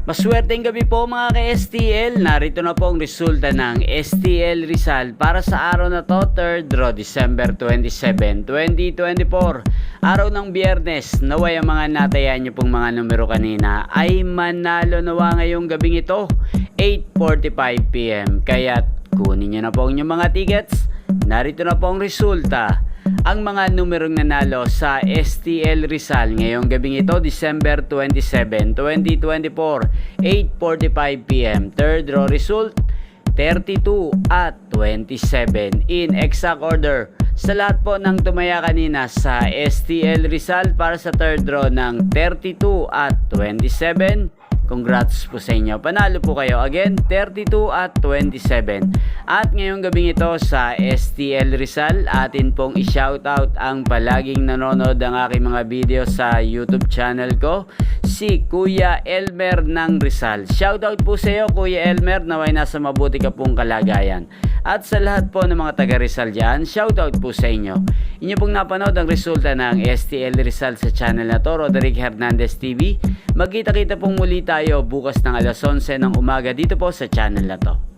Maswerteng gabi po mga ka-STL. Narito na po ang resulta ng STL Rizal para sa araw na to, 3rd draw, December 27, 2024. Araw ng Biyernes. Naway ang mga natayan nyo pong mga numero kanina ay manalo nawa ngayong gabing ito, 8:45 PM. Kaya kunin nyo na po ang inyong mga tickets. Narito na po ang resulta. Ang mga numerong nanalo sa STL Rizal ngayong gabing ito, December 27, 2024, 8:45 PM. Third draw result, 32 at 27 in exact order. Sa lahat po ng tumaya kanina sa STL Rizal para sa third draw ng 32 at 27, congrats po sa inyo. Panalo po kayo. Again, 32 at 27. At ngayong gabing ito sa STL Rizal, atin pong i-shoutout ang palaging nanonood ng aking mga video sa YouTube channel ko, si Kuya Elmer ng Rizal. Shoutout po sa iyo, Kuya Elmer, naway nasa mabuti ka pong kalagayan. At sa lahat po ng mga taga Rizal dyan, shoutout po sa inyo. Inyo pong napanood ang resulta ng STL Rizal sa channel na to, Roderick Hernandez TV. Magkita-kita pong muli tayo bukas ng alas 11 ng umaga dito po sa channel na to.